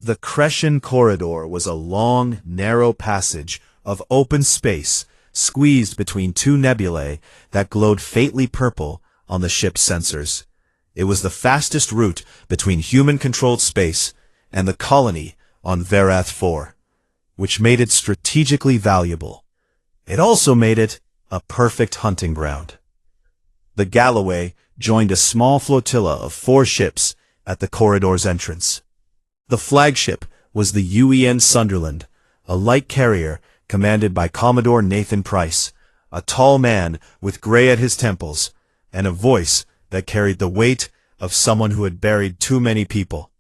The Crescent Corridor was a long, narrow passage of open space squeezed between two nebulae that glowed faintly purple on the ship's sensors. It was the fastest route between human-controlled space and the colony on Verath 4, which made it strategically valuable. It also made it a perfect hunting ground. The Galloway joined a small flotilla of 4 ships at the corridor's entrance. The flagship was the UEN Sunderland, a light carrier commanded by Commodore Nathan Price, a tall man with gray at his temples and a voice that carried the weight of someone who had buried too many people.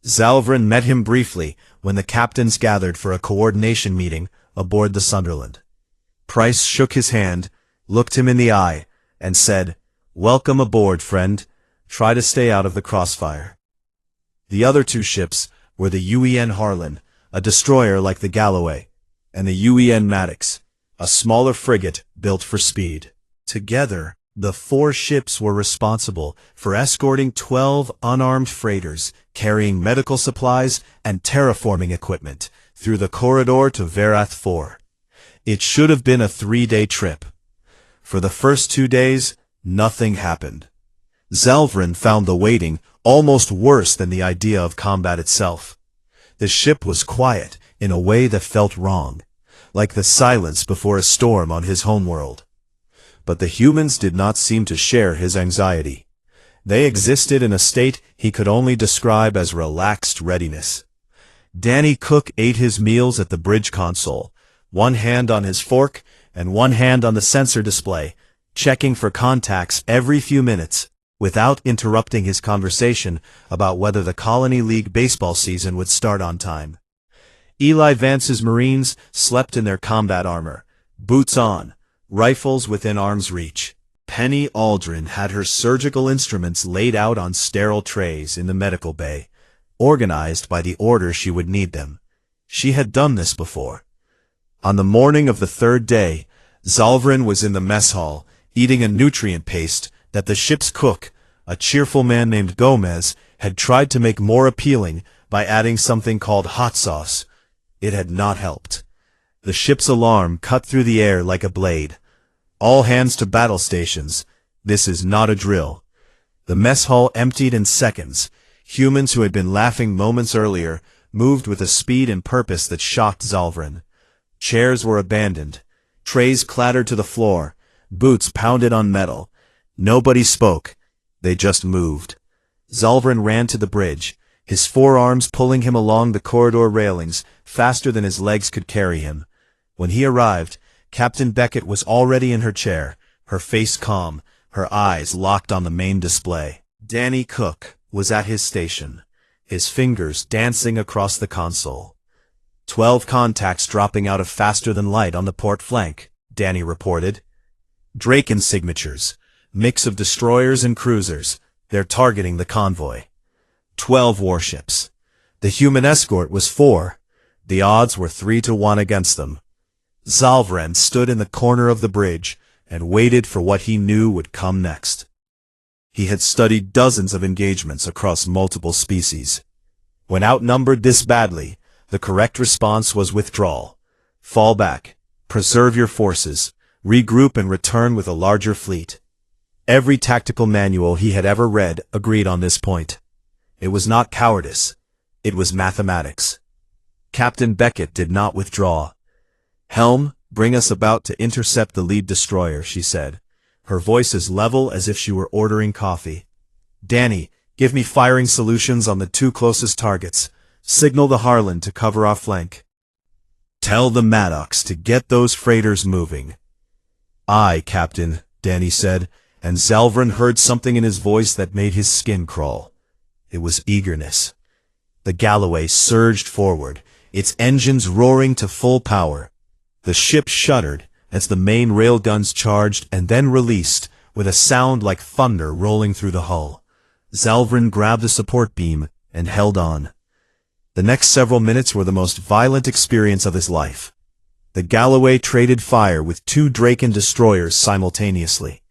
Zalvrin met him briefly when the captains gathered for a coordination meeting aboard the Sunderland. Price shook his hand, looked him in the eye, and said, "Welcome aboard, friend. Try to stay out of the crossfire." The other 2 ships were the UEN Harlan, a destroyer like the Galloway, and the UEN Maddox, a smaller frigate built for speed. Together, the 4 ships were responsible for escorting 12 unarmed freighters carrying medical supplies and terraforming equipment through the corridor to Verath 4. It should have been a 3-day trip. For the first 2 days, nothing happened. Zalvrin found the waiting almost worse than the idea of combat itself. The ship was quiet in a way that felt wrong, like the silence before a storm on his homeworld. But the humans did not seem to share his anxiety. They existed in a state he could only describe as relaxed readiness. Danny Cook ate his meals at the bridge console, one hand on his fork and one hand on the sensor display, checking for contacts every few minutes, without interrupting his conversation about whether the Colony League baseball season would start on time. Eli Vance's Marines slept in their combat armor, boots on, rifles within arm's reach. Penny Aldrin had her surgical instruments laid out on sterile trays in the medical bay, organized by the order she would need them. She had done this before. On the morning of the 3rd day, Zalvrin was in the mess hall, eating a nutrient paste that the ship's cook, a cheerful man named Gomez, had tried to make more appealing by adding something called hot sauce. It had not helped. The ship's alarm cut through the air like a blade. "All hands to battle stations. This is not a drill." The mess hall emptied in seconds. Humans who had been laughing moments earlier moved with a speed and purpose that shocked Zalvrin. Chairs were abandoned. Trays clattered to the floor. Boots pounded on metal. Nobody spoke. They just moved. Zalvrin ran to the bridge, his forearms pulling him along the corridor railings faster than his legs could carry him. When he arrived, Captain Beckett was already in her chair, her face calm, her eyes locked on the main display. Danny Cook was at his station, his fingers dancing across the console. 12 contacts dropping out of faster than light on the port flank, Danny reported. Draken signatures, mix of destroyers and cruisers. They're targeting the convoy. 12 warships. The human escort was 4. The odds were 3-1 against them. Zalvrin stood in the corner of the bridge and waited for what he knew would come next. He had studied dozens of engagements across multiple species. When outnumbered this badly, the correct response was withdrawal. Fall back, preserve your forces, regroup and return with a larger fleet. Every tactical manual he had ever read agreed on this point. It was not cowardice. It was mathematics. Captain Beckett did not withdraw. "Helm, bring us about to intercept the lead destroyer," she said, her voice as level as if she were ordering coffee. "Danny, give me firing solutions on the 2 closest targets. Signal the Harlan to cover our flank. Tell the Maddox to get those freighters moving." "Aye, Captain," Danny said, and Zalvrin heard something in his voice that made his skin crawl. It was eagerness. The Galloway surged forward, its engines roaring to full power. The ship shuddered as the main railguns charged and then released, with a sound like thunder rolling through the hull. Zalvrin grabbed the support beam and held on. The next several minutes were the most violent experience of his life. The Galloway traded fire with 2 Draken destroyers simultaneously.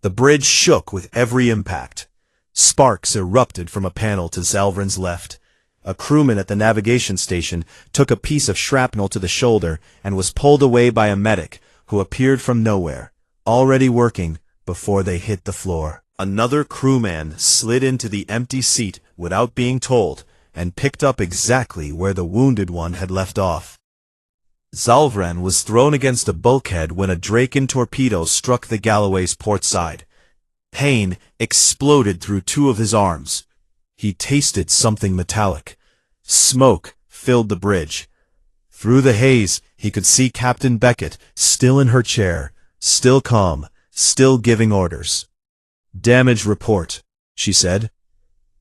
The bridge shook with every impact. Sparks erupted from a panel to Zalvrin's left. A crewman at the navigation station took a piece of shrapnel to the shoulder and was pulled away by a medic who appeared from nowhere, already working before they hit the floor. Another crewman slid into the empty seat without being told and picked up exactly where the wounded one had left off. Zalvran was thrown against a bulkhead when a Draken torpedo struck the Galloway's port side. Pain exploded through two of his arms. He tasted something metallic. Smoke filled the bridge. Through the haze, he could see Captain Beckett still in her chair, still calm, still giving orders. "Damage report," she said.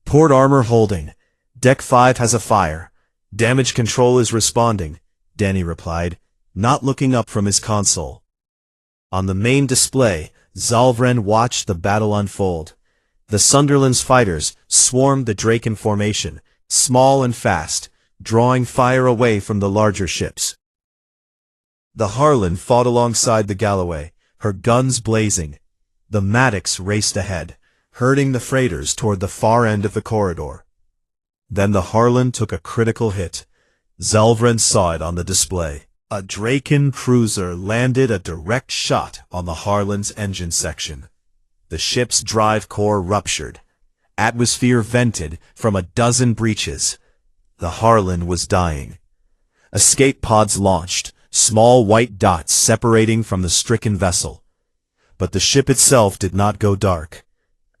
"Port armor holding. Deck 5 has a fire. Damage control is responding," Danny replied, not looking up from his console. On the main display, Zalvran watched the battle unfold. The Sunderland's fighters swarmed the Draken formation, small and fast, drawing fire away from the larger ships. The Harlan fought alongside the Galloway, her guns blazing. The Maddox raced ahead, herding the freighters toward the far end of the corridor. Then the Harlan took a critical hit. Zalvran saw it on the display. A Draken cruiser landed a direct shot on the Harlan's engine section. The ship's drive core ruptured. Atmosphere vented from a dozen breaches. The Harlan was dying. Escape pods launched, small white dots separating from the stricken vessel. But the ship itself did not go dark.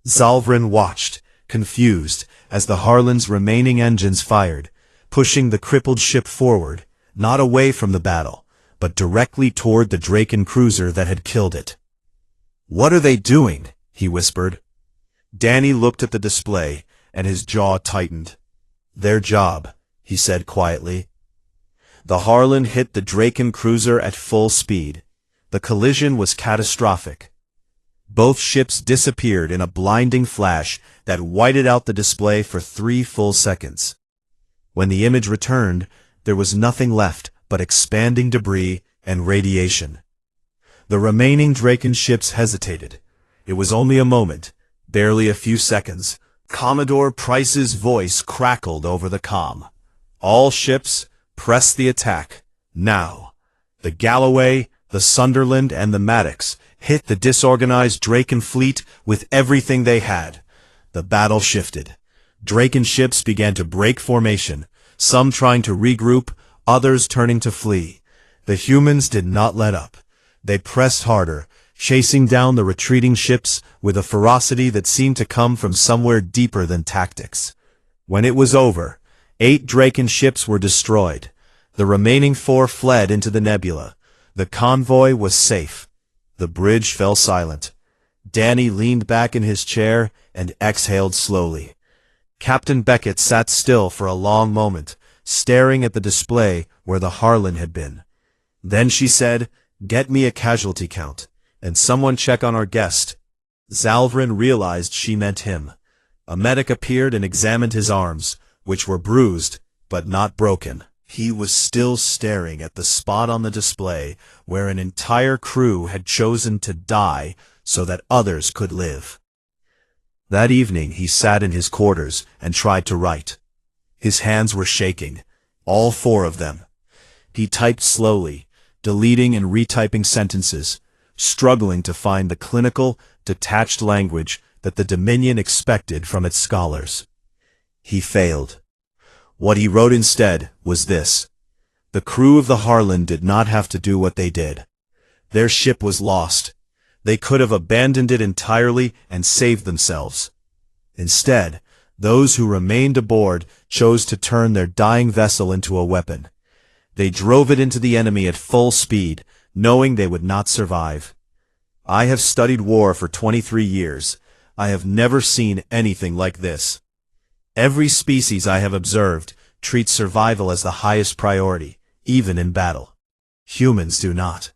Zalvran watched, confused, as the Harlan's remaining engines fired, pushing the crippled ship forward, not away from the battle, but directly toward the Draken cruiser that had killed it. "What are they doing?" he whispered. Danny looked at the display, and his jaw tightened. "Their job," he said quietly. The Harlan hit the Draken cruiser at full speed. The collision was catastrophic. Both ships disappeared in a blinding flash that whited out the display for 3 full seconds. When the image returned, there was nothing left but expanding debris and radiation. The remaining Draken ships hesitated. It was only a moment, barely a few seconds. Commodore Price's voice crackled over the comm. "All ships, press the attack, now." The Galloway, the Sunderland, and the Maddox hit the disorganized Draken fleet with everything they had. The battle shifted. Draken ships began to break formation, some trying to regroup, others turning to flee. The humans did not let up. They pressed harder, chasing down the retreating ships with a ferocity that seemed to come from somewhere deeper than tactics. When it was over, 8 Draken ships were destroyed. The remaining 4 fled into the nebula. The convoy was safe. The bridge fell silent. Danny leaned back in his chair and exhaled slowly. Captain Beckett sat still for a long moment, staring at the display where the Harlan had been. Then she said, "Get me a casualty count, and someone check on our guest." Zalvran realized she meant him. A medic appeared and examined his arms, which were bruised, but not broken. He was still staring at the spot on the display where an entire crew had chosen to die so that others could live. That evening he sat in his quarters and tried to write. His hands were shaking, all 4 of them. He typed slowly, deleting and retyping sentences, struggling to find the clinical, detached language that the Dominion expected from its scholars. He failed. What he wrote instead was this: "The crew of the Harlan did not have to do what they did. Their ship was lost. They could have abandoned it entirely and saved themselves. Instead, those who remained aboard chose to turn their dying vessel into a weapon. They drove it into the enemy at full speed, knowing they would not survive. I have studied war for 23 years. I have never seen anything like this. Every species I have observed treats survival as the highest priority, even in battle. Humans do not.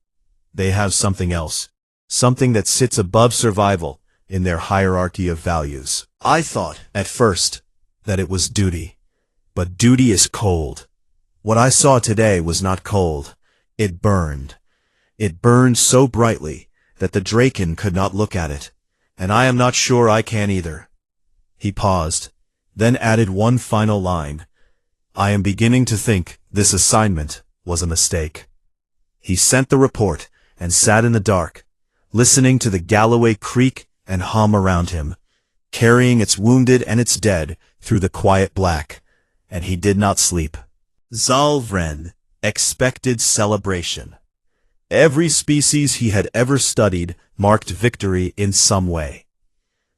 They have something else, something that sits above survival in their hierarchy of values. I thought, at first, that it was duty. But duty is cold. What I saw today was not cold. It burned. It burned so brightly that the Draken could not look at it, and I am not sure I can either." He paused, then added one final line. I am beginning to think this assignment was a mistake. He sent the report and sat in the dark, listening to the galloway creak and hum around him, carrying its wounded and its dead through the quiet black, and he did not sleep. Zalvren expected celebration. Every species he had ever studied marked victory in some way.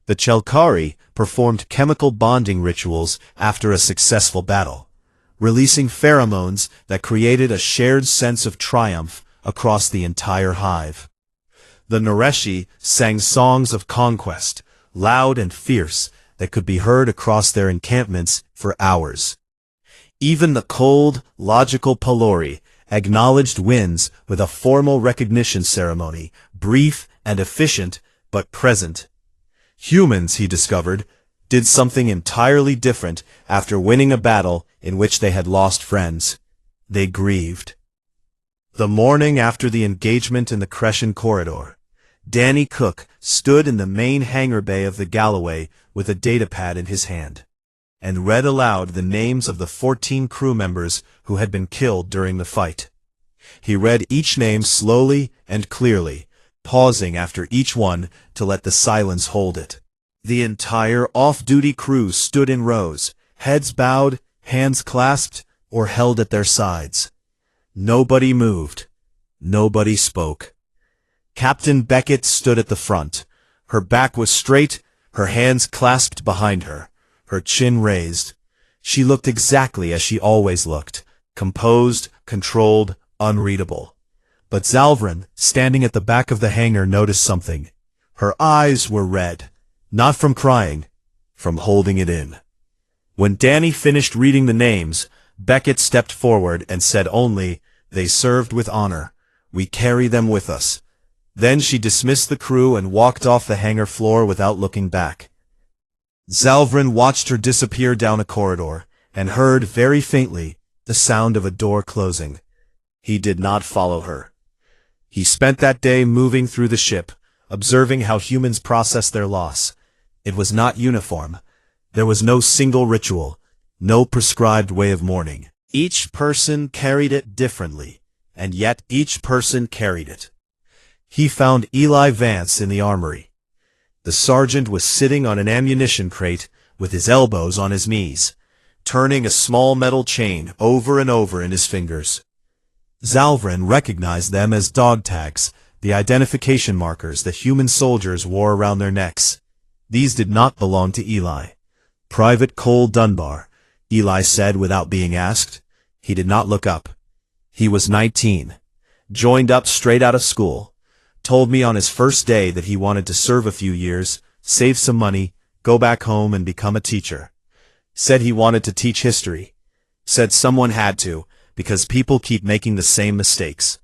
The Chelkari performed chemical bonding rituals after a successful battle, releasing pheromones that created a shared sense of triumph across the entire hive. The Nareshi sang songs of conquest, loud and fierce, that could be heard across their encampments for hours. Even the cold, logical Pelori acknowledged wins with a formal recognition ceremony, brief and efficient, but present. Humans, he discovered, did something entirely different after winning a battle in which they had lost friends. They grieved. The morning after the engagement in the Crescent corridor, Danny Cook stood in the main hangar bay of the Galloway with a datapad in his hand, and read aloud the names of the 14 crew members who had been killed during the fight. He read each name slowly and clearly, pausing after each one to let the silence hold it. The entire off-duty crew stood in rows, heads bowed, hands clasped, or held at their sides. Nobody moved. Nobody spoke. Captain Beckett stood at the front. Her back was straight, her hands clasped behind her, her chin raised. She looked exactly as she always looked, composed, controlled, unreadable. But Zalvren, standing at the back of the hangar, noticed something. Her eyes were red, not from crying, from holding it in. When Danny finished reading the names, Beckett stepped forward and said only, "They served with honor. We carry them with us." Then she dismissed the crew and walked off the hangar floor without looking back. Zalvren watched her disappear down a corridor, and heard, very faintly, the sound of a door closing. He did not follow her. He spent that day moving through the ship, observing how humans process their loss. It was not uniform. There was no single ritual, no prescribed way of mourning. Each person carried it differently, and yet each person carried it. He found Eli Vance in the armory. The sergeant was sitting on an ammunition crate with his elbows on his knees, turning a small metal chain over and over in his fingers. Zalvren recognized them as dog tags, the identification markers that human soldiers wore around their necks. These did not belong to Eli. "Private Cole Dunbar," Eli said without being asked. He did not look up. He was 19, joined up straight out of school. Told me on his first day that he wanted to serve a few years, save some money, go back home and become a teacher. Said he wanted to teach history. Said someone had to, because people keep making the same mistakes.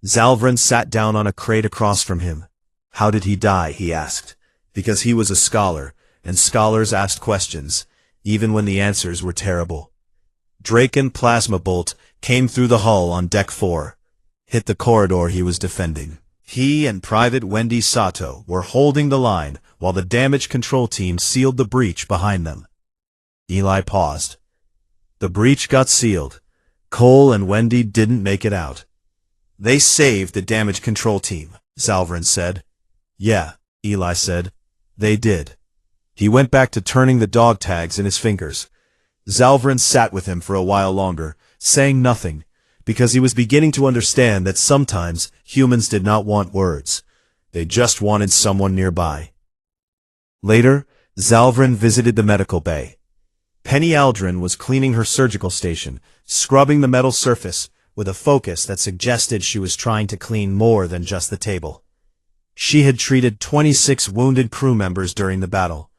Zalvren sat down on a crate across from him. "How did he die?" he asked. Because he was a scholar, and scholars asked questions, even when the answers were terrible. Draken plasma bolt came through the hull on deck 4, hit the corridor he was defending. He and Private Wendy Sato were holding the line while the damage control team sealed the breach behind them. Eli paused. The breach got sealed. Cole and Wendy didn't make it out. "They saved the damage control team," Zalvren said. "Yeah," Eli said. "They did." He went back to turning the dog tags in his fingers. Zalvren sat with him for a while longer, saying nothing, because he was beginning to understand that sometimes humans did not want words. They just wanted someone nearby. Later, Zalvren visited the medical bay. Penny Aldrin was cleaning her surgical station, scrubbing the metal surface with a focus that suggested she was trying to clean more than just the table. She had treated 26 wounded crew members during the battle.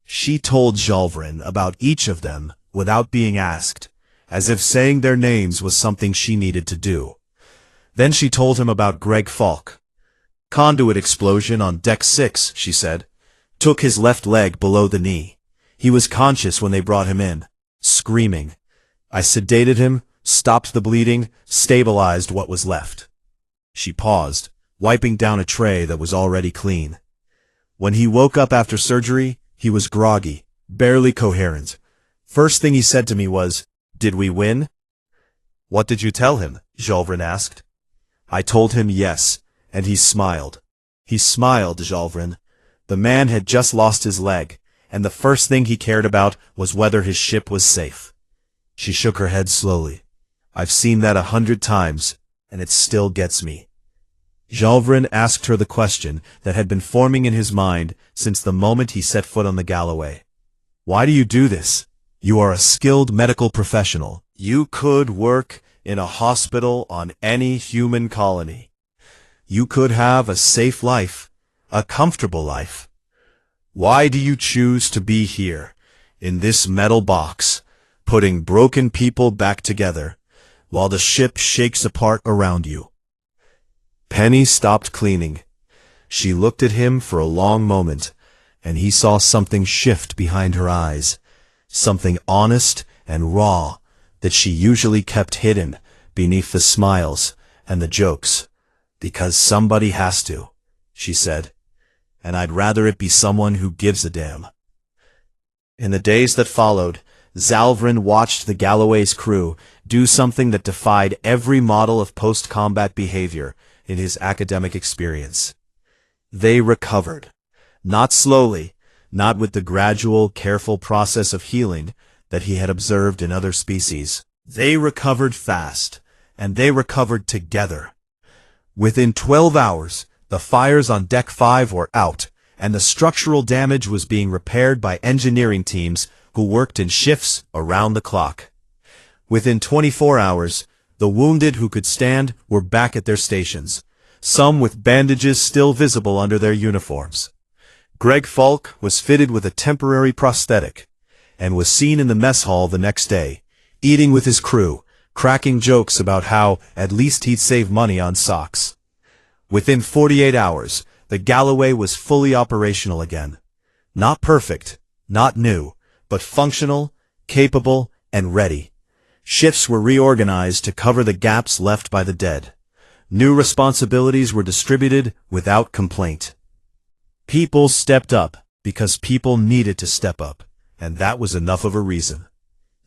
She told Zalvren about each of them without being asked, as if saying their names was something she needed to do. Then she told him about Greg Falk. "Conduit explosion on deck 6, she said. Took his left leg below the knee. He was conscious when they brought him in, screaming. I sedated him, stopped the bleeding, stabilized what was left." She paused, wiping down a tray that was already clean. "When he woke up after surgery, he was groggy, barely coherent. First thing he said to me was, Did we win? What did you tell him? Jalvrin asked. I told him yes, and he smiled. He smiled, Jalvrin. The man had just lost his leg, and the first thing he cared about was whether his ship was safe. She shook her head slowly. I've seen that 100 times, and it still gets me. Jalvrin asked her the question that had been forming in his mind since the moment he set foot on the Galloway. Why do you do this? You are a skilled medical professional. You could work in a hospital on any human colony. You could have a safe life, a comfortable life. Why do you choose to be here, in this metal box, putting broken people back together, while the ship shakes apart around you? Penny stopped cleaning. She looked at him for a long moment, and he saw something shift behind her eyes, something honest and raw that she usually kept hidden beneath the smiles and the jokes. Because somebody has to, she said, and I'd rather it be someone who gives a damn. In the days that followed, Jalvrin watched the Galloway's crew do something that defied every model of post-combat behavior in his academic experience. They recovered. Not slowly, not with the gradual, careful process of healing that he had observed in other species. They recovered fast, and they recovered together. Within 12 hours, the fires on Deck 5 were out, and the structural damage was being repaired by engineering teams who worked in shifts around the clock. Within 24 hours, the wounded who could stand were back at their stations, some with bandages still visible under their uniforms. Greg Falk was fitted with a temporary prosthetic, and was seen in the mess hall the next day, eating with his crew, cracking jokes about how at least he'd save money on socks. Within 48 hours, the Galloway was fully operational again. Not perfect, not new, but functional, capable, and ready. Shifts were reorganized to cover the gaps left by the dead. New responsibilities were distributed without complaint. People stepped up because people needed to step up, and that was enough of a reason.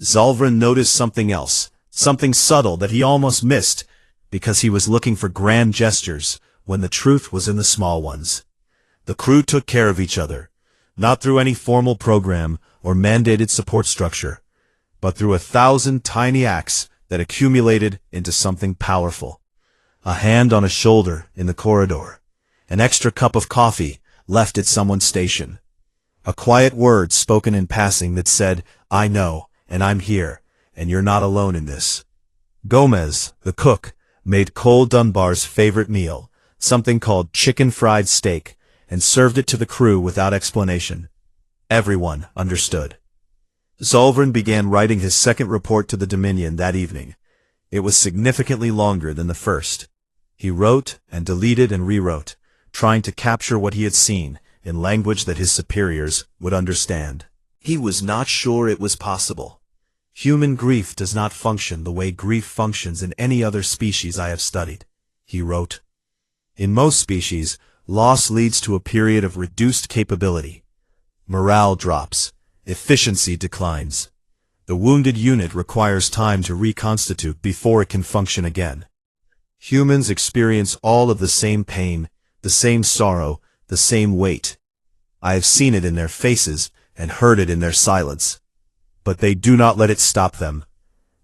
Jalvrin noticed something else, something subtle that he almost missed, because he was looking for grand gestures when the truth was in the small ones. The crew took care of each other, not through any formal program or mandated support structure, but through 1,000 tiny acts that accumulated into something powerful. A hand on a shoulder in the corridor, an extra cup of coffee left at someone's station, a quiet word spoken in passing that said, I know, and I'm here, and you're not alone in this. Gomez, the cook, made Cole Dunbar's favorite meal, something called chicken fried steak, and served it to the crew without explanation. Everyone understood. Jalvrin began writing his second report to the Dominion that evening. It was significantly longer than the first. He wrote and deleted and rewrote, trying to capture what he had seen in language that his superiors would understand. He was not sure it was possible. Human grief does not function the way grief functions in any other species I have studied, he wrote. In most species, loss leads to a period of reduced capability. Morale drops. Efficiency declines. The wounded unit requires time to reconstitute before it can function again. Humans experience all of the same pain, the same sorrow, the same weight. I have seen it in their faces and heard it in their silence. But they do not let it stop them.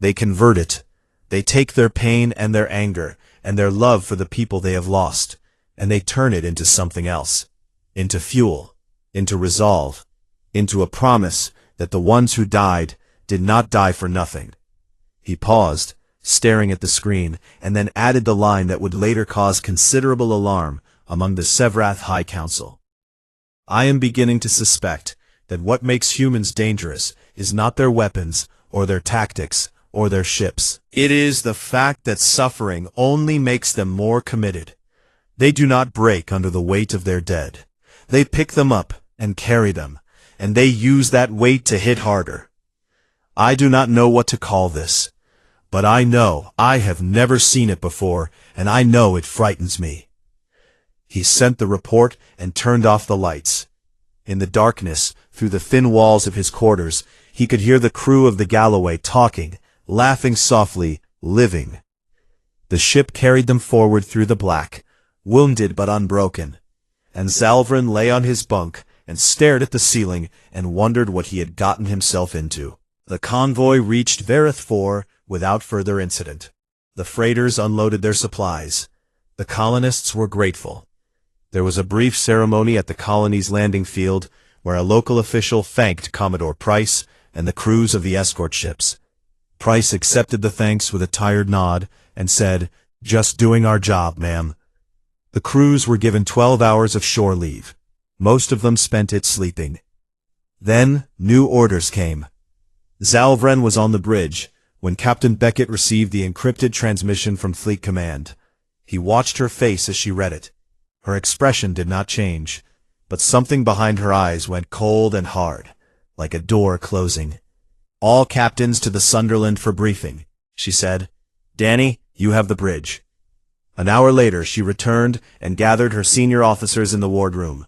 They convert it. They take their pain and their anger and their love for the people they have lost, and they turn it into something else, into fuel, into resolve, into a promise that the ones who died did not die for nothing. He paused, staring at the screen, and then added the line that would later cause considerable alarm among the Sevrath High Council. I am beginning to suspect that what makes humans dangerous is not their weapons, or their tactics, or their ships. It is the fact that suffering only makes them more committed. They do not break under the weight of their dead. They pick them up and carry them, and they use that weight to hit harder. I do not know what to call this, but I know I have never seen it before, and I know it frightens me. He sent the report and turned off the lights. In the darkness, through the thin walls of his quarters, he could hear the crew of the Galloway talking, laughing softly, living. The ship carried them forward through the black, wounded but unbroken. And Zalvran lay on his bunk and stared at the ceiling and wondered what he had gotten himself into. The convoy reached Vareth 4 without further incident. The freighters unloaded their supplies. The colonists were grateful. There was a brief ceremony at the colony's landing field where a local official thanked Commodore Price and the crews of the escort ships. Price accepted the thanks with a tired nod and said, "Just doing our job, ma'am." The crews were given 12 hours of shore leave. Most of them spent it sleeping. Then, new orders came. Zalvran was on the bridge when Captain Beckett received the encrypted transmission from Fleet Command. He watched her face as she read it. Her expression did not change, but something behind her eyes went cold and hard, like a door closing. "All captains to the Sunderland for briefing," she said. "Danny, you have the bridge." An hour later she returned and gathered her senior officers in the wardroom.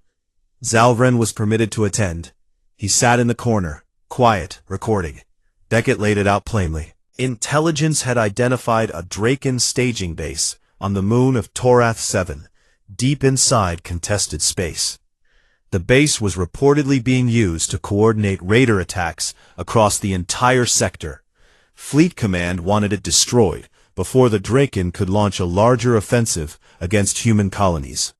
Zalvran was permitted to attend. He sat in the corner, quiet, recording. Beckett laid it out plainly. Intelligence had identified a Draken staging base on the moon of Torath 7, deep inside contested space. The base was reportedly being used to coordinate raider attacks across the entire sector. Fleet Command wanted it destroyed before the Draken could launch a larger offensive against human colonies.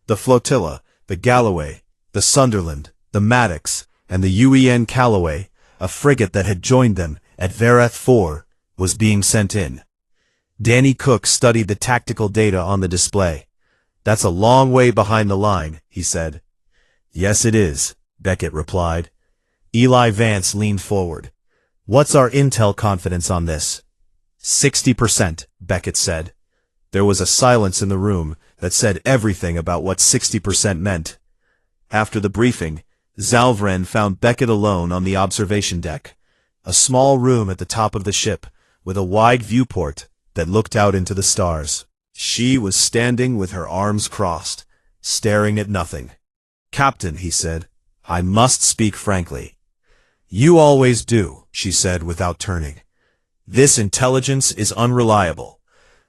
The flotilla, the Galloway, the Sunderland, the Maddox, and the UEN Callaway, a frigate that had joined them at Vareth 4, was being sent in. Danny Cook studied the tactical data on the display. "That's a long way behind the line," he said. "Yes, it is," Beckett replied. Eli Vance leaned forward. "What's our intel confidence on this?" 60%, Beckett said. There was a silence in the room that said everything about what 60% meant. After the briefing, Zalvran found Beckett alone on the observation deck, a small room at the top of the ship, with a wide viewport that looked out into the stars. She was standing with her arms crossed, staring at nothing. "Captain," he said, "I must speak frankly." "You always do," she said without turning. "This intelligence is unreliable.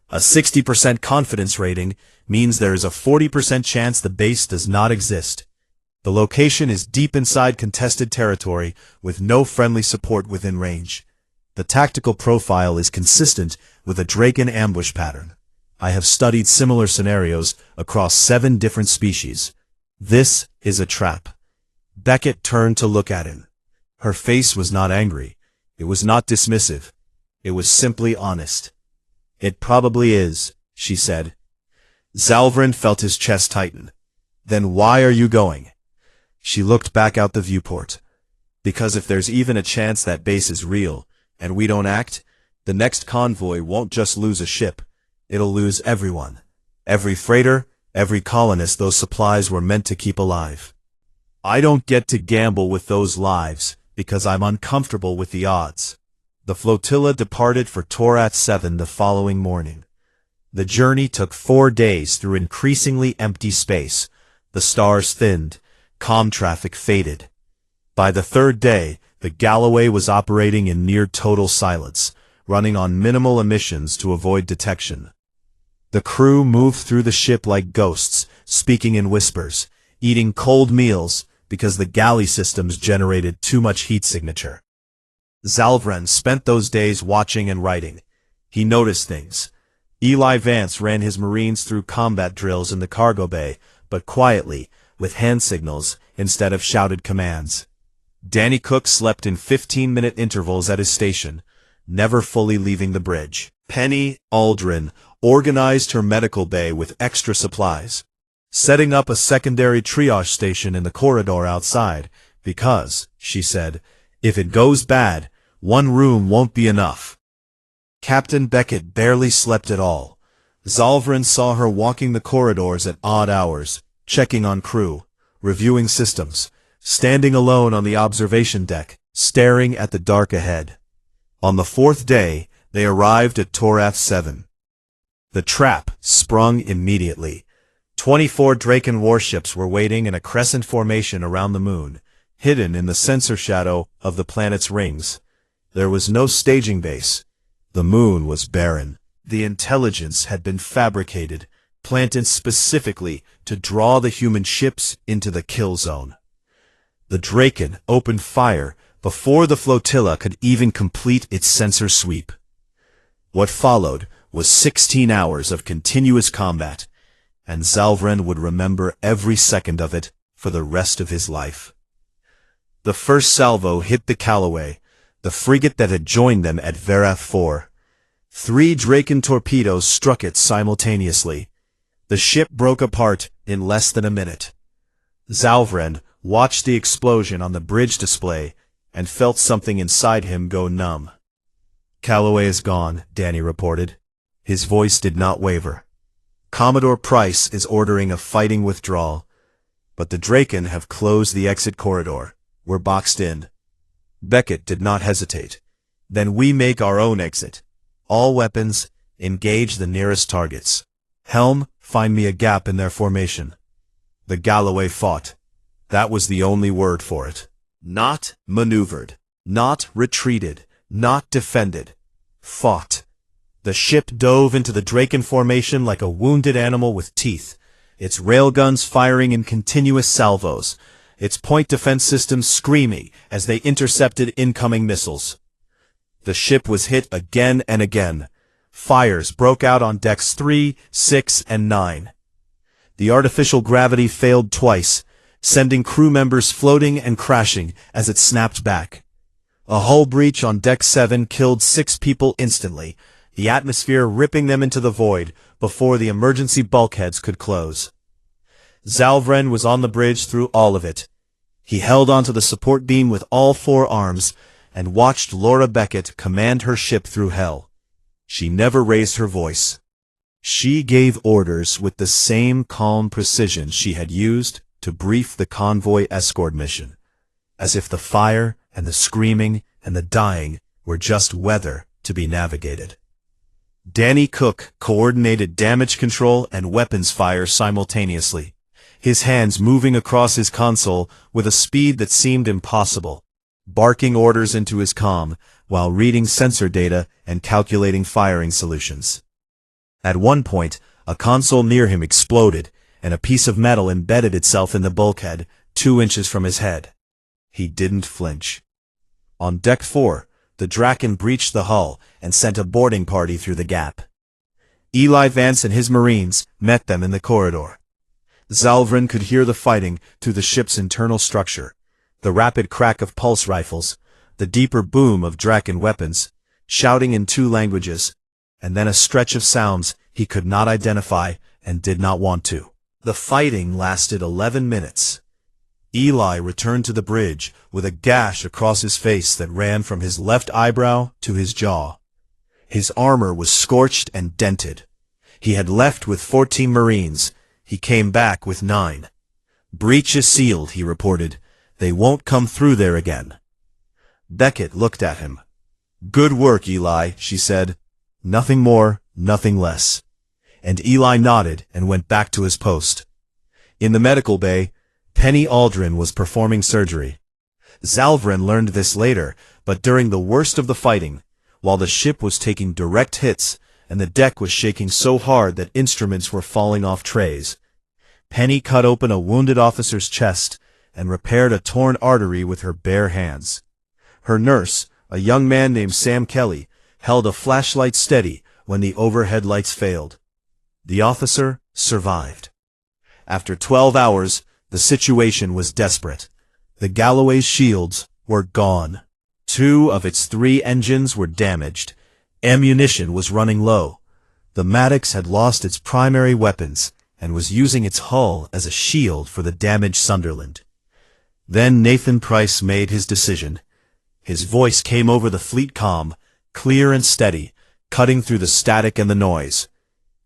A 60% confidence rating means there is a 40% chance the base does not exist. The location is deep inside contested territory with no friendly support within range. The tactical profile is consistent with a Draken ambush pattern. I have studied similar scenarios across 7 different species. This is a trap." Beckett turned to look at him. Her face was not angry. It was not dismissive. It was simply honest. "It probably is," she said. Zalvran felt his chest tighten. "Then why are you going?" She looked back out the viewport. "Because if there's even a chance that base is real, and we don't act, the next convoy won't just lose a ship. It'll lose everyone. Every freighter, every colonist those supplies were meant to keep alive. I don't get to gamble with those lives because I'm uncomfortable with the odds." The flotilla departed for Torath 7 the following morning. The journey took 4 days through increasingly empty space. The stars thinned. Comm traffic faded. By the 3rd day, the Galloway was operating in near total silence, running on minimal emissions to avoid detection. The crew moved through the ship like ghosts, speaking in whispers, eating cold meals because the galley systems generated too much heat signature. Zalvran spent those days watching and writing. He noticed things. Eli Vance ran his Marines through combat drills in the cargo bay, but quietly, with hand signals instead of shouted commands. Danny Cook slept in 15-minute intervals at his station, never fully leaving the bridge. Penny Aldrin organized her medical bay with extra supplies, setting up a secondary triage station in the corridor outside, because, she said, if it goes bad, one room won't be enough. Captain Beckett barely slept at all. Zalvran saw her walking the corridors at odd hours, checking on crew, reviewing systems, standing alone on the observation deck, staring at the dark ahead. On the 4th day, they arrived at Torath 7. The trap sprung immediately. 24 Draken warships were waiting in a crescent formation around the moon, hidden in the sensor shadow of the planet's rings. There was no staging base. The moon was barren. The intelligence had been fabricated, planted specifically to draw the human ships into the kill zone. The Draken opened fire before the flotilla could even complete its sensor sweep. What followed was 16 hours of continuous combat, and Zalvren would remember every second of it for the rest of his life. The first salvo hit the Callaway, the frigate that had joined them at Verath 4. 3 Draken torpedoes struck it simultaneously. The ship broke apart in less than a minute. Zalvren watched the explosion on the bridge display and felt something inside him go numb. "Callaway is gone," Danny reported. His voice did not waver. "Commodore Price is ordering a fighting withdrawal, but the Draken have closed the exit corridor. We're boxed in." Beckett did not hesitate. "Then we make our own exit. All weapons, engage the nearest targets. Helm, find me a gap in their formation." The Galloway fought. That was the only word for it. Not maneuvered, not retreated, not defended. Fought. The ship dove into the Draken formation like a wounded animal with teeth, its railguns firing in continuous salvos, its point defense systems screaming as they intercepted incoming missiles. The ship was hit again and again. Fires broke out on decks 3, 6, and 9. The artificial gravity failed twice, sending crew members floating and crashing as it snapped back. A hull breach on deck 7 killed 6 people instantly, the atmosphere ripping them into the void before the emergency bulkheads could close. Zalvren was on the bridge through all of it. He held onto the support beam with all 4 arms and watched Laura Beckett command her ship through hell. She never raised her voice. She gave orders with the same calm precision she had used to brief the convoy escort mission, as if the fire and the screaming and the dying were just weather to be navigated. Danny Cook coordinated damage control and weapons fire simultaneously, his hands moving across his console with a speed that seemed impossible, barking orders into his comm while reading sensor data and calculating firing solutions. At one point, a console near him exploded, and a piece of metal embedded itself in the bulkhead 2 inches from his head. He didn't flinch. On deck 4, the Draken breached the hull and sent a boarding party through the gap. Eli Vance and his Marines met them in the corridor. Zalvren could hear the fighting through the ship's internal structure, the rapid crack of pulse rifles, the deeper boom of Draken weapons, shouting in 2 languages, and then a stretch of sounds he could not identify and did not want to. The fighting lasted 11 minutes. Eli returned to the bridge with a gash across his face that ran from his left eyebrow to his jaw. His armor was scorched and dented. He had left with 14 Marines. He came back with 9. "Breach is sealed," he reported. "They won't come through there again." Beckett looked at him. "Good work, Eli," she said. "Nothing more, nothing less." And Eli nodded and went back to his post. In the medical bay, Penny Aldrin was performing surgery. Zalvren learned this later, but during the worst of the fighting, while the ship was taking direct hits and the deck was shaking so hard that instruments were falling off trays, Penny cut open a wounded officer's chest and repaired a torn artery with her bare hands. Her nurse, a young man named Sam Kelly, held a flashlight steady when the overhead lights failed. The officer survived. After 12 hours, the situation was desperate. The Galloway's shields were gone. 2 of its 3 engines were damaged. Ammunition was running low. The Maddox had lost its primary weapons and was using its hull as a shield for the damaged Sunderland. Then Nathan Price made his decision. His voice came over the fleet comm, clear and steady, cutting through the static and the noise.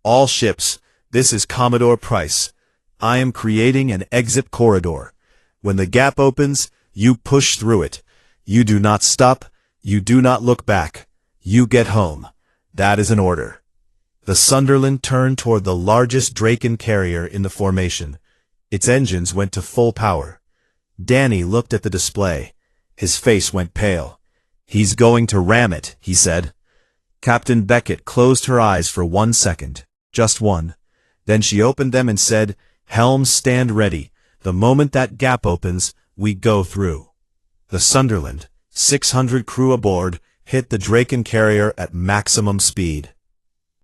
"All ships, this is Commodore Price. I am creating an exit corridor. When the gap opens, you push through it. You do not stop. You do not look back. You get home. That is an order." The Sunderland turned toward the largest Draken carrier in the formation. Its engines went to full power. Danny looked at the display. His face went pale. "He's going to ram it," he said. Captain Beckett closed her eyes for 1 second. Just one. Then she opened them and said, "Helms, stand ready. The moment that gap opens, we go through." The Sunderland, 600 crew aboard, hit the Draken carrier at maximum speed.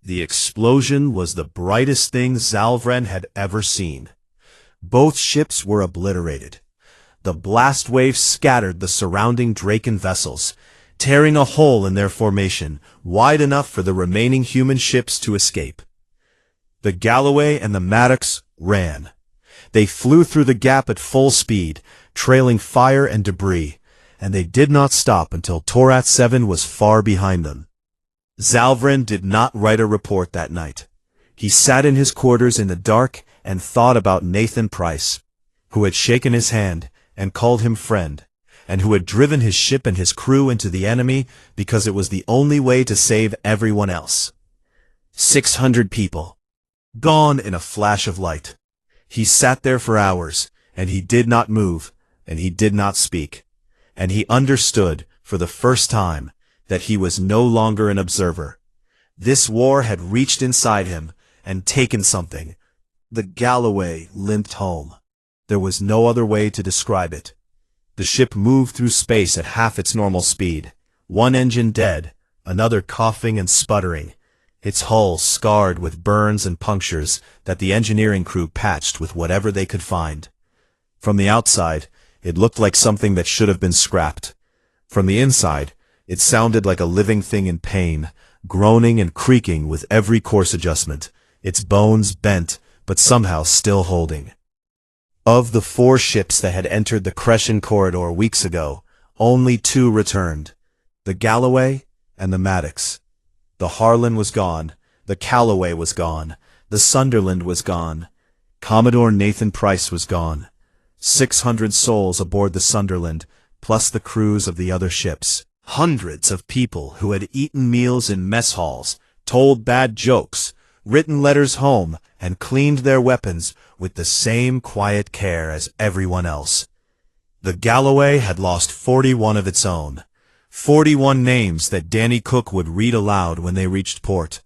The explosion was the brightest thing Zalvren had ever seen. Both ships were obliterated. The blast wave scattered the surrounding Draken vessels, tearing a hole in their formation wide enough for the remaining human ships to escape. The Galloway and the Maddox ran. They flew through the gap at full speed, trailing fire and debris, and they did not stop until Torat 7 was far behind them. Zalvren did not write a report that night. He sat in his quarters in the dark and thought about Nathan Price, who had shaken his hand and called him friend, and who had driven his ship and his crew into the enemy because it was the only way to save everyone else. 600 people. Gone in a flash of light. He sat there for hours, and he did not move, and he did not speak, and he understood, for the first time, that he was no longer an observer. This war had reached inside him and taken something. The Galloway limped home. There was no other way to describe it. The ship moved through space at half its normal speed, one engine dead, another coughing and sputtering, its hull scarred with burns and punctures that the engineering crew patched with whatever they could find. From the outside, it looked like something that should have been scrapped. From the inside, it sounded like a living thing in pain, groaning and creaking with every course adjustment, its bones bent, but somehow still holding. Of the 4 ships that had entered the Crescent corridor weeks ago, only 2 returned, the Galloway and the Maddox. The Harlan was gone, the Calloway was gone, the Sunderland was gone, Commodore Nathan Price was gone. 600 souls aboard the Sunderland, plus the crews of the other ships. Hundreds of people who had eaten meals in mess halls, told bad jokes, written letters home, and cleaned their weapons with the same quiet care as everyone else. The Galloway had lost 41 of its own. 41 names that Danny Cook would read aloud when they reached port.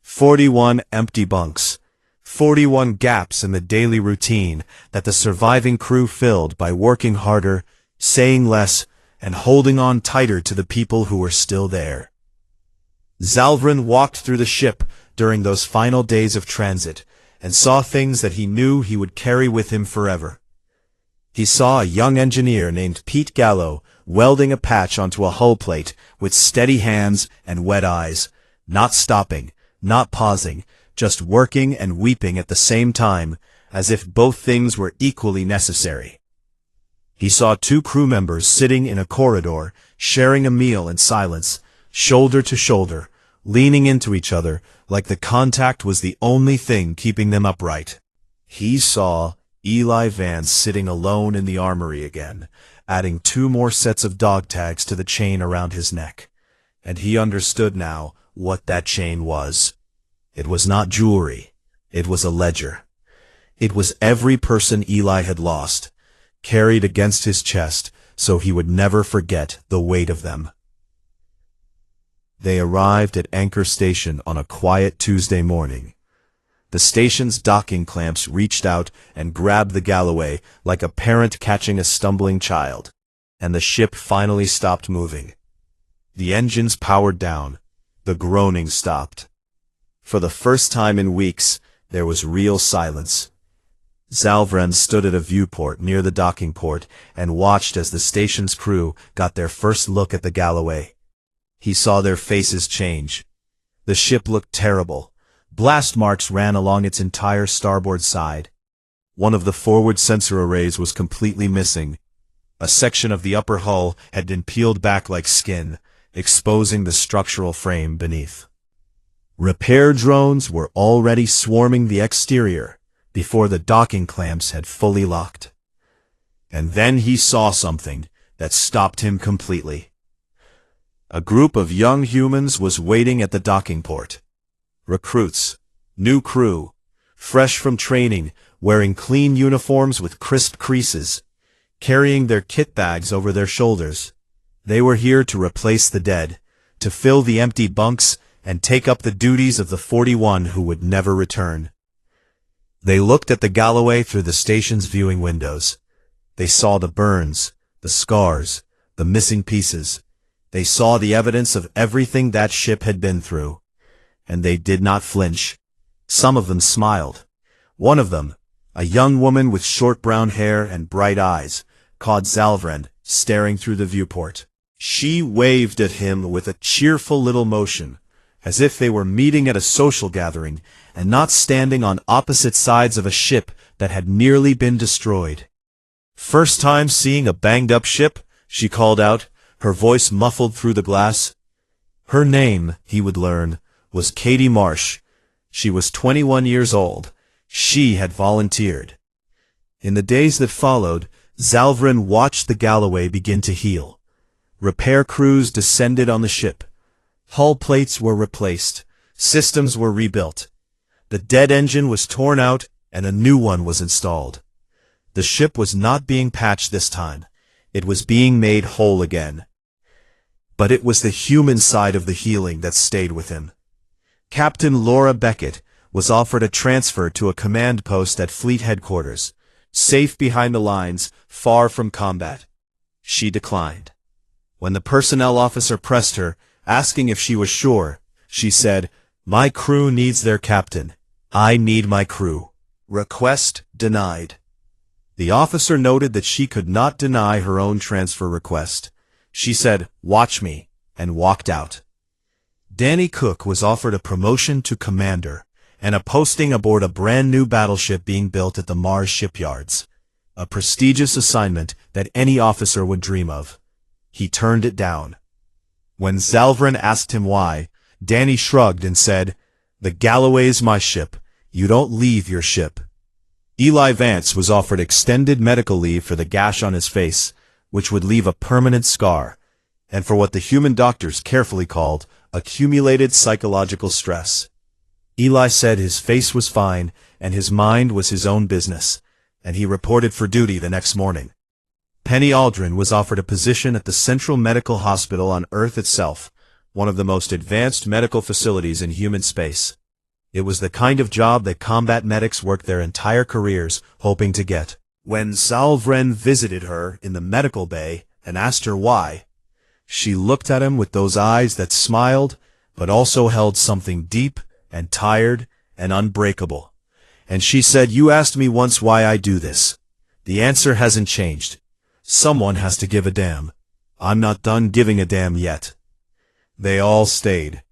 41 empty bunks. 41 gaps in the daily routine that the surviving crew filled by working harder, saying less, and holding on tighter to the people who were still there. Zalvren walked through the ship during those final days of transit and saw things that he knew he would carry with him forever. He saw a young engineer named Pete Gallo welding a patch onto a hull plate with steady hands and wet eyes, not stopping, not pausing, just working and weeping at the same time, as if both things were equally necessary. He saw 2 crew members sitting in a corridor, sharing a meal in silence, shoulder to shoulder, leaning into each other like the contact was the only thing keeping them upright. He saw Eli Vance sitting alone in the armory again, adding 2 more sets of dog tags to the chain around his neck. And he understood now what that chain was. It was not jewelry. It was a ledger. It was every person Eli had lost, carried against his chest so he would never forget the weight of them. They arrived at Anchor Station on a quiet Tuesday morning. The station's docking clamps reached out and grabbed the Galloway like a parent catching a stumbling child, and the ship finally stopped moving. The engines powered down. The groaning stopped. For the first time in weeks, there was real silence. Zalvren stood at a viewport near the docking port and watched as the station's crew got their first look at the Galloway. He saw their faces change. The ship looked terrible. Blast marks ran along its entire starboard side. One of the forward sensor arrays was completely missing. A section of the upper hull had been peeled back like skin, exposing the structural frame beneath. Repair drones were already swarming the exterior before the docking clamps had fully locked. And then he saw something that stopped him completely. A group of young humans was waiting at the docking port. Recruits, new crew, fresh from training, wearing clean uniforms with crisp creases, carrying their kit bags over their shoulders. They were here to replace the dead, to fill the empty bunks, and take up the duties of the 41 who would never return. They looked at the Galloway through the station's viewing windows. They saw the burns, the scars, the missing pieces. They saw the evidence of everything that ship had been through. And they did not flinch. Some of them smiled. One of them, a young woman with short brown hair and bright eyes, caught Zalvren staring through the viewport. She waved at him with a cheerful little motion, as if they were meeting at a social gathering and not standing on opposite sides of a ship that had nearly been destroyed. "First time seeing a banged-up ship?" she called out, her voice muffled through the glass. Her name, he would learn, was Katie Marsh. She was 21 years old. She had volunteered. In the days that followed, Zalvren watched the Galloway begin to heal. Repair crews descended on the ship. Hull plates were replaced. Systems were rebuilt. The dead engine was torn out and a new one was installed. The ship was not being patched this time. It was being made whole again. But it was the human side of the healing that stayed with him. Captain Laura Beckett was offered a transfer to a command post at Fleet Headquarters, safe behind the lines, far from combat. She declined. When the personnel officer pressed her, asking if she was sure, she said, "My crew needs their captain. I need my crew." Request denied. The officer noted that she could not deny her own transfer request. She said, "Watch me," and walked out. Danny Cook was offered a promotion to commander and a posting aboard a brand new battleship being built at the Mars shipyards, a prestigious assignment that any officer would dream of. He turned it down. When Zalvren asked him why, Danny shrugged and said, "The Galloway's my ship. You don't leave your ship." Eli Vance was offered extended medical leave for the gash on his face, which would leave a permanent scar, and for what the human doctors carefully called accumulated psychological stress. Eli said his face was fine and his mind was his own business, and he reported for duty the next morning. Penny Aldrin was offered a position at the Central Medical Hospital on Earth itself, one of the most advanced medical facilities in human space. It was the kind of job that combat medics worked their entire careers hoping to get. When Zalvren visited her in the medical bay and asked her why, she looked at him with those eyes that smiled but also held something deep and tired and unbreakable. And she said, "You asked me once why I do this. The answer hasn't changed. Someone has to give a damn. I'm not done giving a damn yet." They all stayed.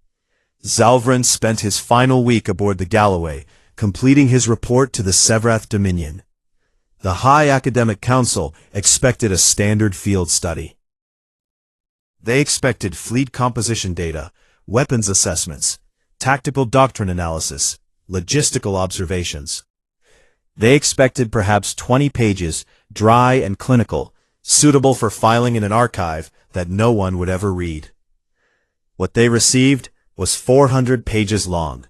Zalvren spent his final week aboard the Galloway, completing his report to the Sevrath Dominion. The High Academic Council expected a standard field study. They expected fleet composition data, weapons assessments, tactical doctrine analysis, logistical observations. They expected perhaps 20 pages, dry and clinical, suitable for filing in an archive that no one would ever read. What they received was 400 pages long.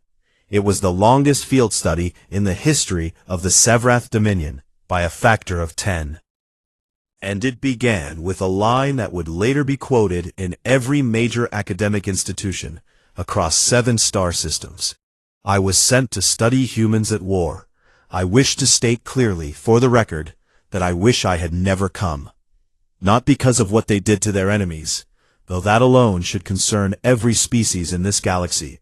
It was the longest field study in the history of the Sevrath Dominion, by a factor of 10. And it began with a line that would later be quoted in every major academic institution across 7 star systems. "I was sent to study humans at war. I wish to state clearly, for the record, that I wish I had never come. Not because of what they did to their enemies, though that alone should concern every species in this galaxy,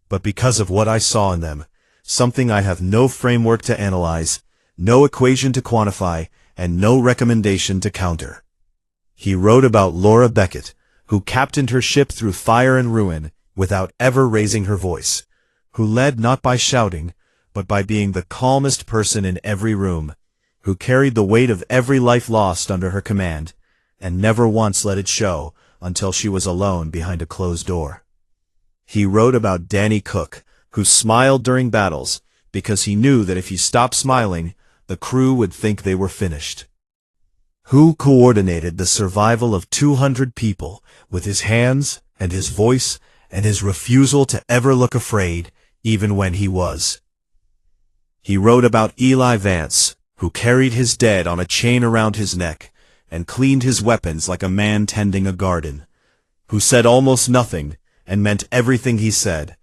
but because of what I saw in them, something I have no framework to analyze, no equation to quantify, and no recommendation to counter." He wrote about Laura Beckett, who captained her ship through fire and ruin without ever raising her voice, who led not by shouting, but by being the calmest person in every room, who carried the weight of every life lost under her command, and never once let it show until she was alone behind a closed door. He wrote about Danny Cook, who smiled during battles, because he knew that if he stopped smiling, the crew would think they were finished. Who coordinated the survival of 200 people with his hands and his voice and his refusal to ever look afraid, even when he was. He wrote about Eli Vance, who carried his dead on a chain around his neck, and cleaned his weapons like a man tending a garden, who said almost nothing and meant everything he said,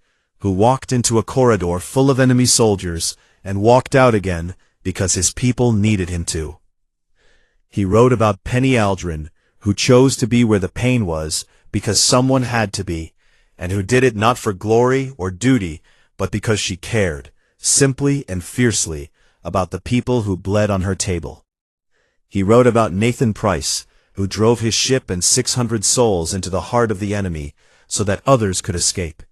who walked into a corridor full of enemy soldiers and walked out again because his people needed him to. He wrote about Penny Aldrin, who chose to be where the pain was because someone had to be, and who did it not for glory or duty, but because she cared, simply and fiercely, about the people who bled on her table. He wrote about Nathan Price, who drove his ship and 600 souls into the heart of the enemy so that others could escape,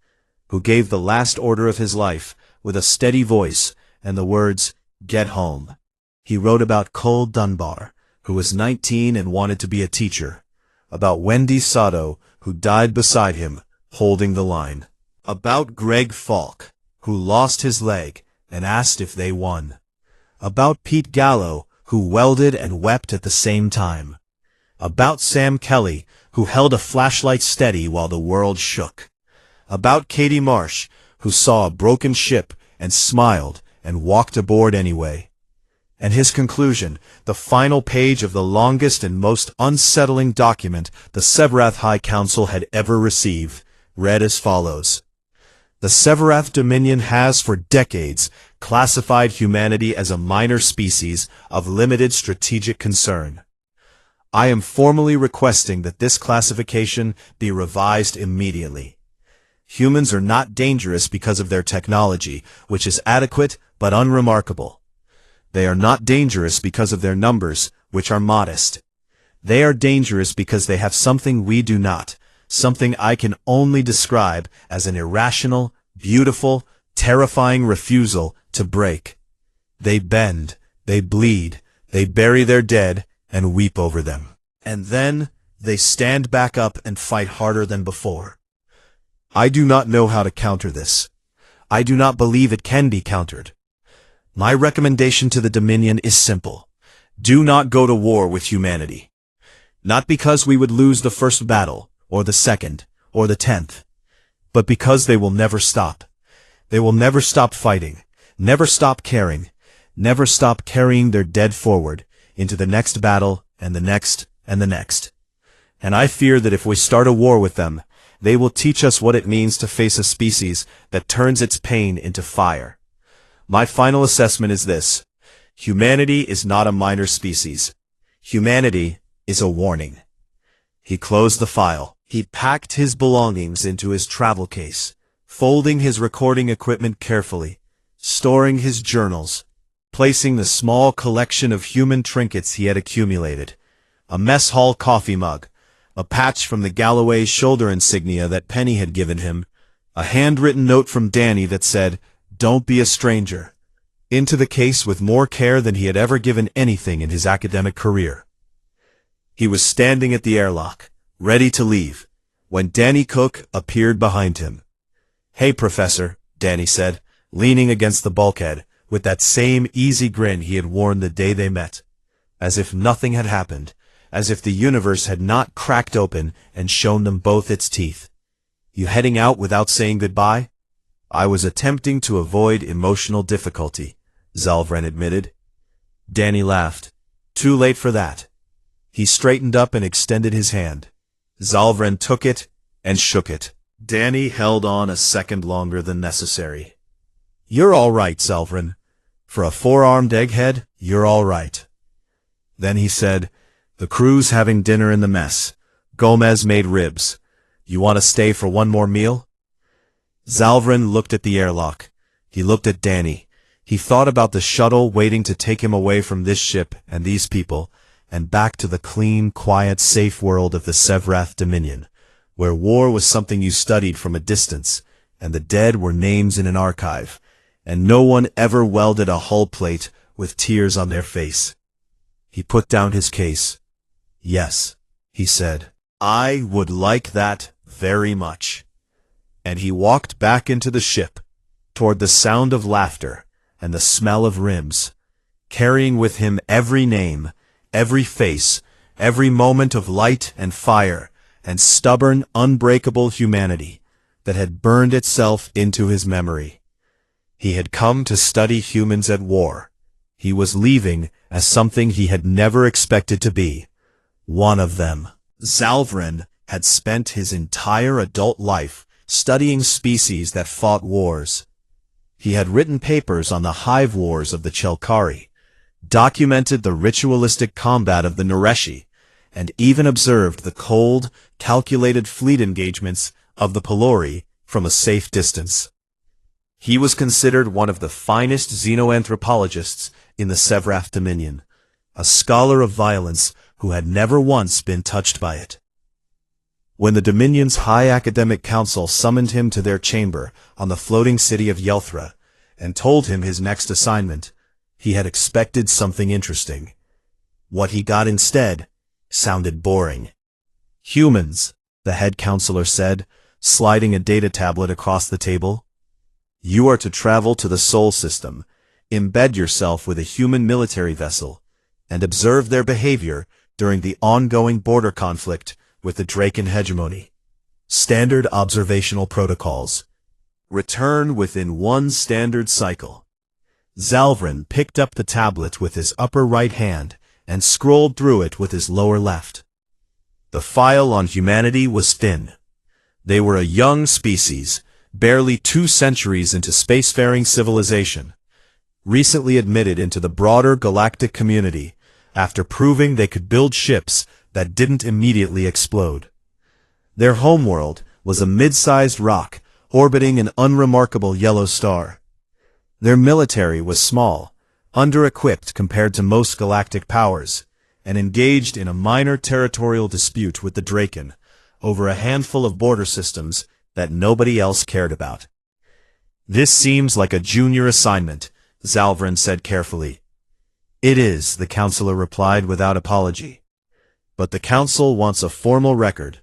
who gave the last order of his life with a steady voice and the words, "Get home." He wrote about Cole Dunbar, who was 19 and wanted to be a teacher, about Wendy Sato, who died beside him, holding the line, about Greg Falk, who lost his leg and asked if they won, about Pete Gallo, who welded and wept at the same time, about Sam Kelly, who held a flashlight steady while the world shook, about Katie Marsh, who saw a broken ship and smiled and walked aboard anyway. And his conclusion, the final page of the longest and most unsettling document the Severath High Council had ever received, read as follows. The Severath Dominion has for decades classified humanity as a minor species of limited strategic concern. I am formally requesting that this classification be revised immediately. Humans are not dangerous because of their technology, which is adequate but unremarkable. They are not dangerous because of their numbers, which are modest. They are dangerous because they have something we do not, something I can only describe as an irrational, beautiful, terrifying refusal to break. They bend, they bleed, they bury their dead and weep over them. And then they stand back up and fight harder than before. I do not know how to counter this. I do not believe it can be countered. My recommendation to the Dominion is simple. Do not go to war with humanity. Not because we would lose the first battle, or the second, or the 10th, but because they will never stop. They will never stop fighting, never stop caring, never stop carrying their dead forward into the next battle and the next and the next. And I fear that if we start a war with them, they will teach us what it means to face a species that turns its pain into fire. My final assessment is this. Humanity is not a minor species. Humanity is a warning. He closed the file. He packed his belongings into his travel case, folding his recording equipment carefully, storing his journals, placing the small collection of human trinkets he had accumulated, a mess hall coffee mug, a patch from the Galloway shoulder insignia that Penny had given him, a handwritten note from Danny that said, "Don't be a stranger," into the case with more care than he had ever given anything in his academic career. He was standing at the airlock, ready to leave, when Danny Cook appeared behind him. "Hey, Professor," Danny said, leaning against the bulkhead, with that same easy grin he had worn the day they met, as if nothing had happened, as if the universe had not cracked open and shown them both its teeth. "You heading out without saying goodbye?" "I was attempting to avoid emotional difficulty," Zalvren admitted. Danny laughed. "Too late for that." He straightened up and extended his hand. Zalvren took it and shook it. Danny held on a second longer than necessary. "You're all right, Zalvren. For a four-armed egghead, you're all right." Then he said, "The crew's having dinner in the mess. Gomez made ribs. You want to stay for one more meal?" Zalvren looked at the airlock. He looked at Danny. He thought about the shuttle waiting to take him away from this ship and these people, and back to the clean, quiet, safe world of the Severath Dominion, where war was something you studied from a distance, and the dead were names in an archive, and no one ever welded a hull plate with tears on their face. He put down his case. "Yes," he said, "I would like that very much." And he walked back into the ship, toward the sound of laughter and the smell of rims, carrying with him every name, every face, every moment of light and fire and stubborn, unbreakable humanity that had burned itself into his memory. He had come to study humans at war. He was leaving as something he had never expected to be, One of them. Zalvrin had spent his entire adult life studying species that fought wars. He had written papers on the hive wars of the Chelkari, documented the ritualistic combat of the Narration, and even observed the cold, calculated fleet engagements of the Pelori from a safe distance. He was considered one of the finest xenoanthropologists in the Sevrath Dominion, a scholar of violence who had never once been touched by it. When the Dominion's High Academic Council summoned him to their chamber on the floating city of Yelthra and told him his next assignment, he had expected something interesting. What he got instead sounded boring. "Humans," the head counselor said, sliding a data tablet across the table. "You are to travel to the Sol system, embed yourself with a human military vessel, and observe their behavior during the ongoing border conflict with the Draken hegemony. Standard observational protocols. Return within one standard cycle." Zalvrin picked up the tablet with his upper right hand and scrolled through it with his lower left. The file on humanity was thin. They were a young species, barely 2 centuries into spacefaring civilization, recently admitted into the broader galactic community after proving they could build ships that didn't immediately explode. Their homeworld was a mid-sized rock orbiting an unremarkable yellow star. Their military was small, under-equipped compared to most galactic powers, and engaged in a minor territorial dispute with the Draken over a handful of border systems that nobody else cared about. "This seems like a junior assignment," Zalvrin said carefully. "It is," the counselor replied without apology. "But the council wants a formal record.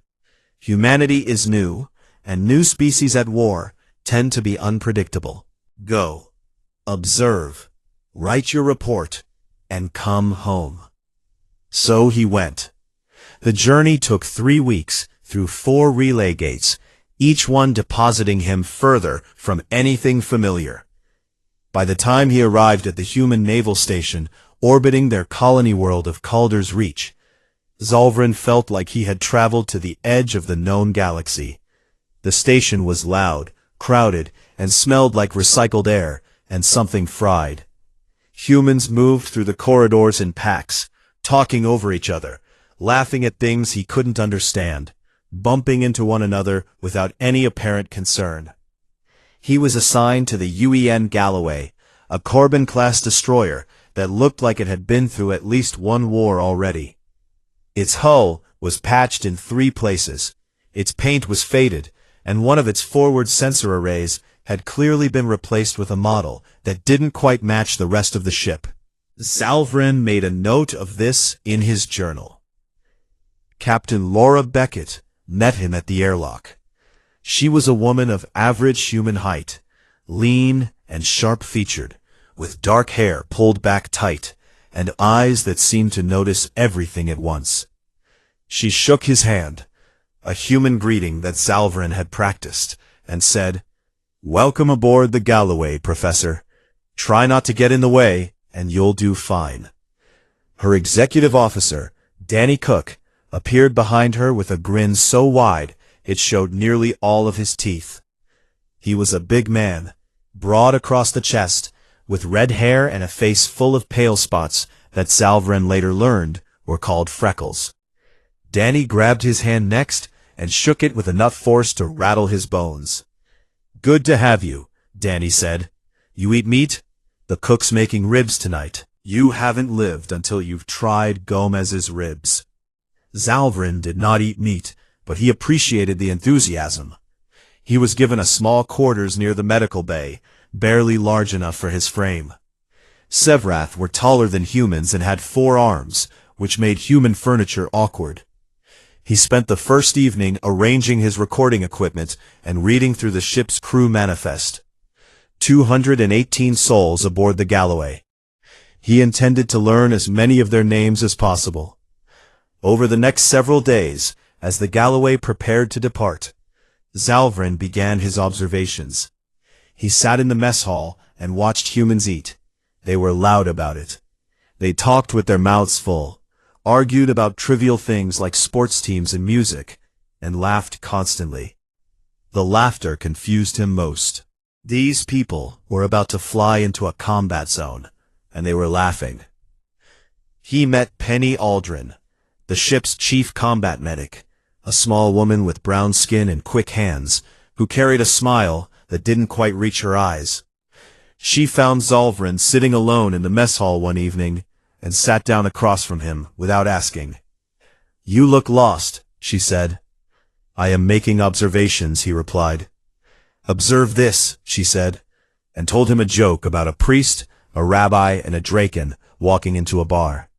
Humanity is new, and new species at war tend to be unpredictable. Go. Observe. Write your report, and come home." So he went. The journey took 3 weeks through 4 relay gates, each one depositing him further from anything familiar. By the time he arrived at the human naval station orbiting their colony world of Calder's Reach, Zalvrin felt like he had traveled to the edge of the known galaxy. The station was loud, crowded, and smelled like recycled air and something fried. Humans moved through the corridors in packs, talking over each other, laughing at things he couldn't understand, bumping into one another without any apparent concern. He was assigned to the UEN Galloway, a Corbin-class destroyer that looked like it had been through at least one war already. Its hull was patched in 3 places, its paint was faded, and one of its forward sensor arrays had clearly been replaced with a model that didn't quite match the rest of the ship. Zalvrin made a note of this in his journal. Captain Laura Beckett met him at the airlock. She was a woman of average human height, lean and sharp-featured, with dark hair pulled back tight, and eyes that seemed to notice everything at once. She shook his hand, a human greeting that Zalvrin had practiced, and said, "Welcome aboard the Galloway, Professor. Try not to get in the way, and you'll do fine." Her executive officer, Danny Cook, appeared behind her with a grin so wide it showed nearly all of his teeth. He was a big man, broad across the chest, with red hair and a face full of pale spots that Zalvrin later learned were called freckles. Danny grabbed his hand next and shook it with enough force to rattle his bones. "Good to have you," Danny said. "You eat meat? The cook's making ribs tonight. You haven't lived until you've tried Gomez's ribs." Zalvrin did not eat meat, but he appreciated the enthusiasm. He was given a small quarters near the medical bay, barely large enough for his frame. Sevrath were taller than humans and had 4 arms, which made human furniture awkward. He spent the first evening arranging his recording equipment and reading through the ship's crew manifest. 218 souls aboard the Galloway. He intended to learn as many of their names as possible. Over the next several days, as the Galloway prepared to depart, Zalvrin began his observations. He sat in the mess hall and watched humans eat. They were loud about it. They talked with their mouths full, argued about trivial things like sports teams and music, and laughed constantly. The laughter confused him most. These people were about to fly into a combat zone, and they were laughing. He met Penny Aldrin, the ship's chief combat medic, a small woman with brown skin and quick hands, who carried a smile that didn't quite reach her eyes. She found Zalvran sitting alone in the mess hall one evening, and sat down across from him without asking. "You look lost," she said. "I am making observations," he replied. "Observe this," she said, and told him a joke about a priest, a rabbi, and a draken walking into a bar.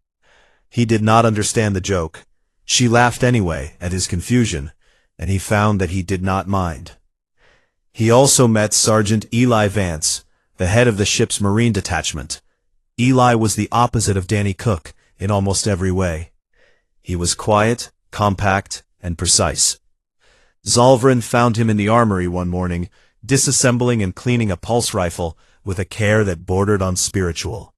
He did not understand the joke. She laughed anyway at his confusion, and he found that he did not mind. He also met Sergeant Eli Vance, the head of the ship's marine detachment. Eli was the opposite of Danny Cook in almost every way. He was quiet, compact, and precise. Zalvran found him in the armory one morning, disassembling and cleaning a pulse rifle with a care that bordered on spiritual.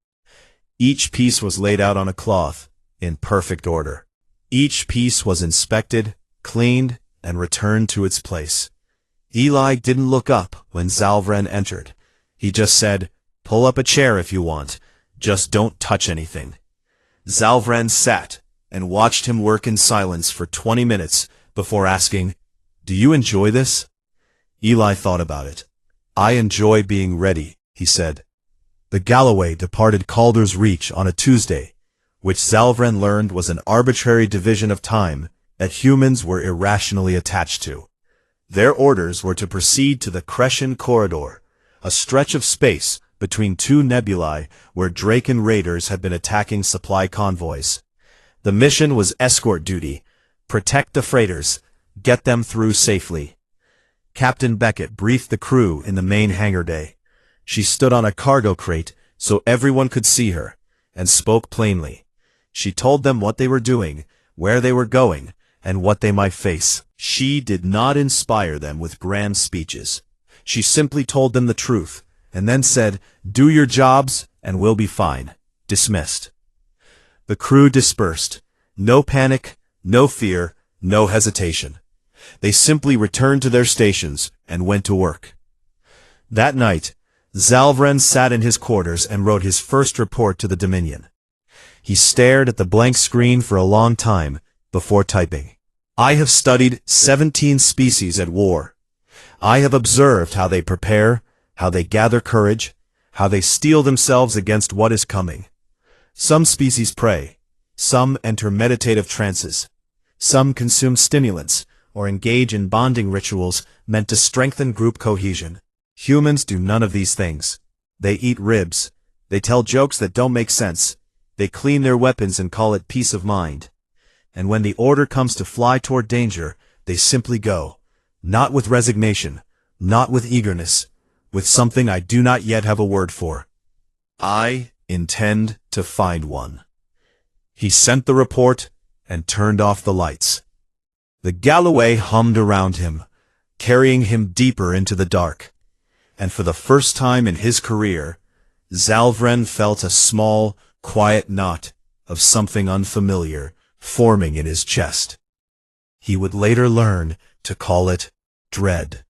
Each piece was laid out on a cloth, in perfect order. Each piece was inspected, cleaned, and returned to its place. Eli didn't look up when Zalvran entered. He just said, "Pull up a chair if you want. Just don't touch anything." Zalvran sat and watched him work in silence for 20 minutes before asking, "Do you enjoy this?" Eli thought about it. "I enjoy being ready," he said. The Galloway departed Calder's Reach on a Tuesday, which Zalvran learned was an arbitrary division of time that humans were irrationally attached to. Their orders were to proceed to the Crescent Corridor, a stretch of space between two nebulae where Draken raiders had been attacking supply convoys. The mission was escort duty, protect the freighters, get them through safely. Captain Beckett briefed the crew in the main hangar bay. She stood on a cargo crate so everyone could see her, and spoke plainly. She told them what they were doing, where they were going, and what they might face. She did not inspire them with grand speeches. She simply told them the truth, and then said, "Do your jobs, and we'll be fine." Dismissed. The crew dispersed. No panic, no fear, no hesitation. They simply returned to their stations and went to work. That night, Zalvran sat in his quarters and wrote his first report to the Dominion. He stared at the blank screen for a long time before typing. "I have studied 17 species at war. I have observed how they prepare, how they gather courage, how they steel themselves against what is coming. Some species pray, some enter meditative trances, some consume stimulants, or engage in bonding rituals meant to strengthen group cohesion. Humans do none of these things. They eat ribs. They tell jokes that don't make sense. They clean their weapons and call it peace of mind. And when the order comes to fly toward danger, they simply go. Not with resignation, not with eagerness, with something I do not yet have a word for. I intend to find one." He sent the report and turned off the lights. The Galloway hummed around him, carrying him deeper into the dark. And for the first time in his career, Zalvran felt a small, quiet knot of something unfamiliar forming in his chest. He would later learn to call it dread.